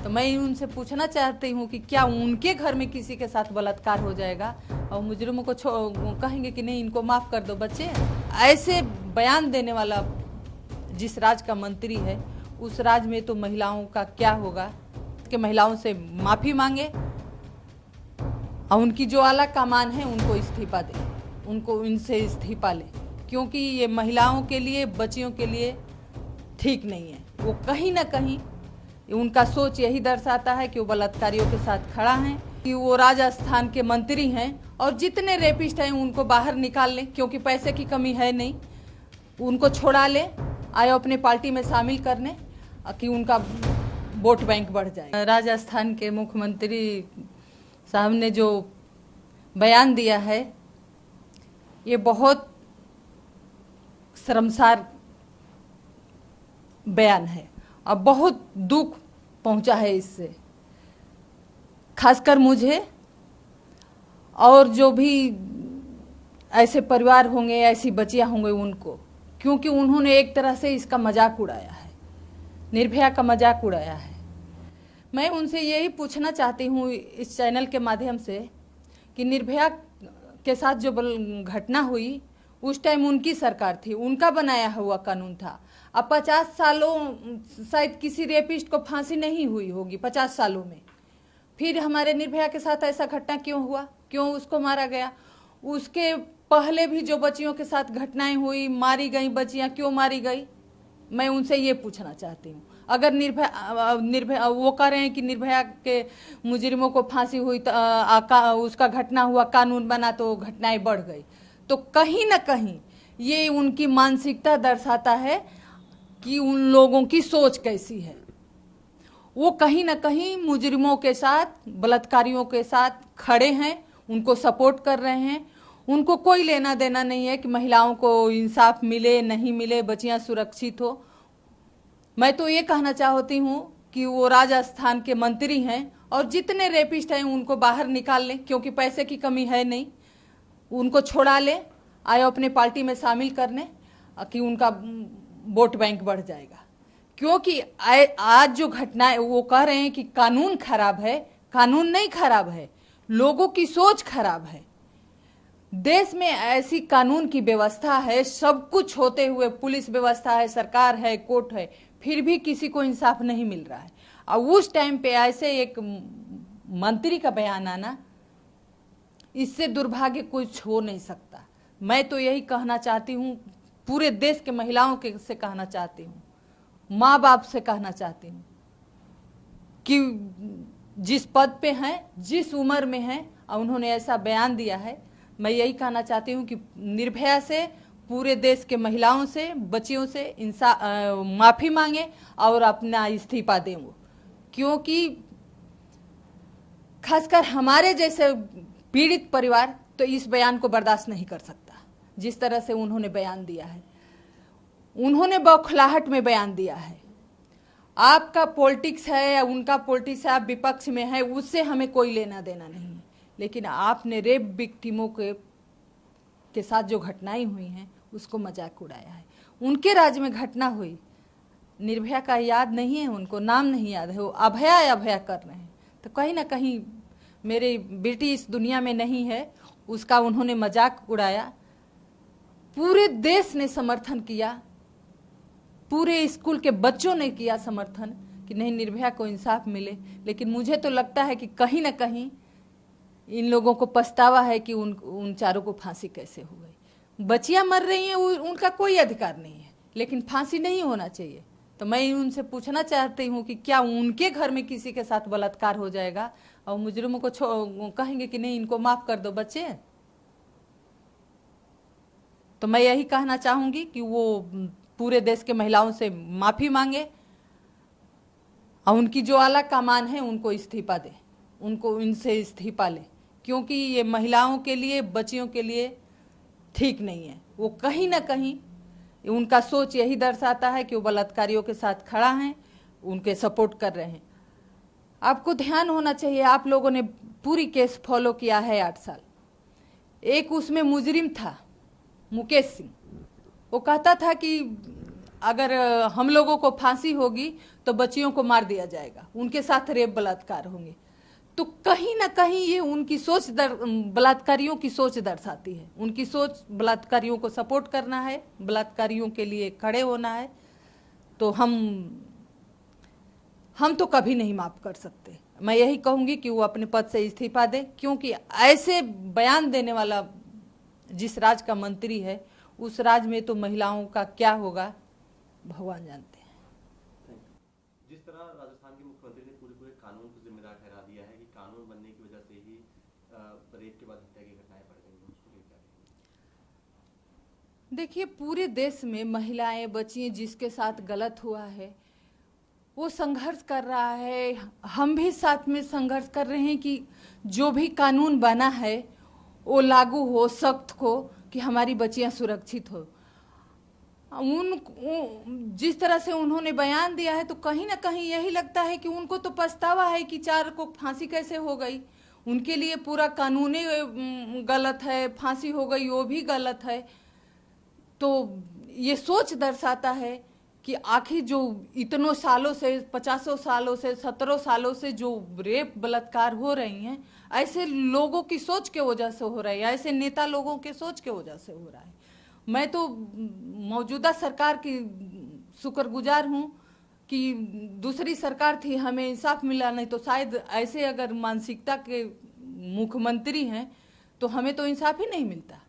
तो मैं उनसे पूछना चाहती हूँ कि क्या उनके घर में किसी के साथ बलात्कार हो जाएगा और मुजरिमों को कहेंगे कि नहीं इनको माफ़ कर दो बच्चे। ऐसे बयान देने वाला जिस राज्य का मंत्री है उस राज्य में तो महिलाओं का क्या होगा कि महिलाओं से माफ़ी मांगे और उनकी जो आला कमान है उनको इस्तीफा दे, उनको इनसे इस्तीफा ले, क्योंकि ये महिलाओं के लिए बच्चियों के लिए ठीक नहीं है। वो कहीं ना कहीं उनका सोच यही दर्शाता है कि वो बलात्कारियों के साथ खड़ा है, कि वो राजस्थान के मंत्री हैं और जितने रेपिस्ट हैं उनको बाहर निकाल लें, क्योंकि पैसे की कमी है नहीं, उनको छोड़ा लें, आए अपने पार्टी में शामिल करने कि उनका वोट बैंक बढ़ जाए। राजस्थान के मुख्यमंत्री साहब ने जो बयान दिया है ये बहुत शर्मसार बयान है और बहुत दुख पहुंचा है इससे, खासकर मुझे और जो भी ऐसे परिवार होंगे, ऐसी बच्चियां होंगे उनको, क्योंकि उन्होंने एक तरह से इसका मजाक उड़ाया है, निर्भया का मजाक उड़ाया है। मैं उनसे यही पूछना चाहती हूँ इस चैनल के माध्यम से कि निर्भया के साथ जो घटना हुई उस टाइम उनकी सरकार थी, उनका बनाया हुआ कानून था। अब 50 सालों शायद किसी रेपिस्ट को फांसी नहीं हुई होगी 50 सालों में, फिर हमारे निर्भया के साथ ऐसा घटना क्यों हुआ, क्यों उसको मारा गया? उसके पहले भी जो बच्चियों के साथ घटनाएं हुई, मारी गई बच्चियां, क्यों मारी गई? मैं उनसे ये पूछना चाहती हूँ। अगर निर्भया वो कह रहे हैं कि निर्भया के मुजरिमों को फांसी हुई तो उसका घटना हुआ, कानून बना तो घटनाएं बढ़ गई, तो कहीं ना कहीं ये उनकी मानसिकता दर्शाता है कि उन लोगों की सोच कैसी है। वो कहीं ना कहीं मुजरिमों के साथ, बलात्कारियों के साथ खड़े हैं, उनको सपोर्ट कर रहे हैं। उनको कोई लेना देना नहीं है कि महिलाओं को इंसाफ मिले नहीं मिले, बच्चियां सुरक्षित हो। मैं तो ये कहना चाहती हूँ कि वो राजस्थान के मंत्री हैं और जितने रेपिस्ट हैं उनको बाहर निकाल लें, क्योंकि पैसे की कमी है नहीं, उनको छोड़ा लें, आए अपने पार्टी में शामिल करने कि उनका वोट बैंक बढ़ जाएगा। क्योंकि आज जो घटना है वो कह रहे हैं कि कानून खराब है, कानून नहीं खराब है, लोगों की सोच खराब है। देश में ऐसी कानून की व्यवस्था है, सब कुछ होते हुए पुलिस व्यवस्था है, सरकार है, कोर्ट है, फिर भी किसी को इंसाफ नहीं मिल रहा है। और उस टाइम पे ऐसे एक मंत्री का बयान आना, इससे दुर्भाग्य कुछ हो नहीं सकता। मैं तो यही कहना चाहती हूँ, पूरे देश के महिलाओं के से कहना चाहती हूँ, माँ बाप से कहना चाहती हूँ कि जिस पद पे हैं, जिस उम्र में हैं और उन्होंने ऐसा बयान दिया है, मैं यही कहना चाहती हूँ कि निर्भया से, पूरे देश के महिलाओं से, बच्चियों से माफ़ी मांगे और अपना इस्तीफा दें वो, क्योंकि खासकर हमारे जैसे पीड़ित परिवार तो इस बयान को बर्दाश्त नहीं कर सकता। जिस तरह से उन्होंने बयान दिया है, उन्होंने बौखलाहट में बयान दिया है। आपका पॉलिटिक्स है या उनका पॉलिटिक्स है, आप विपक्ष में है, उससे हमें कोई लेना देना नहीं है, लेकिन आपने रेप विक्टिमों के साथ जो घटनाएं हुई हैं उसको मजाक उड़ाया है। उनके राज्य में घटना हुई, निर्भया का याद नहीं है, उनको नाम नहीं याद है, वो अभया अभया कर रहे हैं। तो कहीं ना कहीं मेरी बेटी इस दुनिया में नहीं है, उसका उन्होंने मजाक उड़ाया। पूरे देश ने समर्थन किया, पूरे स्कूल के बच्चों ने किया समर्थन कि नहीं निर्भया को इंसाफ मिले, लेकिन मुझे तो लगता है कि कहीं ना कहीं इन लोगों को पछतावा है कि उन चारों को फांसी कैसे हो गई। बच्चियां मर रही हैं, उनका कोई अधिकार नहीं है, लेकिन फांसी नहीं होना चाहिए। तो मैं उनसे पूछना चाहती हूँ कि क्या उनके घर में किसी के साथ बलात्कार हो जाएगा और मुजरिमों को कहेंगे कि नहीं इनको माफ कर दो बच्चे? तो मैं यही कहना चाहूंगी कि वो पूरे देश के महिलाओं से माफी मांगे और उनकी जो आला कमान है उनको इस्तीफा दे, उनको इनसे इस्तीफा ले, क्योंकि ये महिलाओं के लिए, बच्चियों के लिए ठीक नहीं है। वो कहीं ना कहीं उनका सोच यही दर्शाता है कि वो बलात्कारियों के साथ खड़ा है, उनके सपोर्ट कर रहे हैं। आपको ध्यान होना चाहिए, आप लोगों ने पूरी केस फॉलो किया है 8 साल। एक उसमें मुजरिम था मुकेश सिंह, वो कहता था कि अगर हम लोगों को फांसी होगी तो बच्चियों को मार दिया जाएगा, उनके साथ रेप बलात्कार होंगे। तो कहीं ना कहीं ये उनकी सोच बलात्कारियों की सोच दर्शाती है। उनकी सोच बलात्कारियों को सपोर्ट करना है, बलात्कारियों के लिए खड़े होना है। तो हम तो कभी नहीं माफ कर सकते। मैं यही कहूंगी कि वो अपने पद से इस्तीफा दे, क्योंकि ऐसे बयान देने वाला जिस राज का मंत्री है, उस राज में तो महिलाओं का क्या होगा भगवान जानते हैं। जिस तरह राजस्थान के मुख्यमंत्री ने पूरे कानून को जिम्मेदार ठहरा दिया है कि कानून बनने की वजह से ही रेप के बाद हत्या की घटनाएं बढ़ गई, उसको क्या कहेंगे? देखिए, पूरे देश में महिलाएं, बच्चियां जिसके साथ गलत हुआ है वो संघर्ष कर रहा है। हम भी साथ में संघर्ष कर रहे हैं कि जो भी कानून बना है वो लागू हो, सख्त हो, कि हमारी बच्चियां सुरक्षित हो। जिस तरह से उन्होंने बयान दिया है तो कहीं ना कहीं यही लगता है कि उनको तो पछतावा है कि 4 को फांसी कैसे हो गई। उनके लिए पूरा कानून गलत है, फांसी हो गई वो भी गलत है। तो ये सोच दर्शाता है कि आखिर जो इतनों सालों से, 50 सालों से, 17 सालों से जो रेप बलात्कार हो रही हैं, ऐसे लोगों की सोच के वजह से हो रहा है, ऐसे नेता लोगों के सोच के वजह से हो रहा है। मैं तो मौजूदा सरकार की शुक्रगुजार हूँ कि दूसरी सरकार थी, हमें इंसाफ मिला, नहीं तो शायद ऐसे अगर मानसिकता के मुख्यमंत्री हैं तो हमें तो इंसाफ ही नहीं मिलता।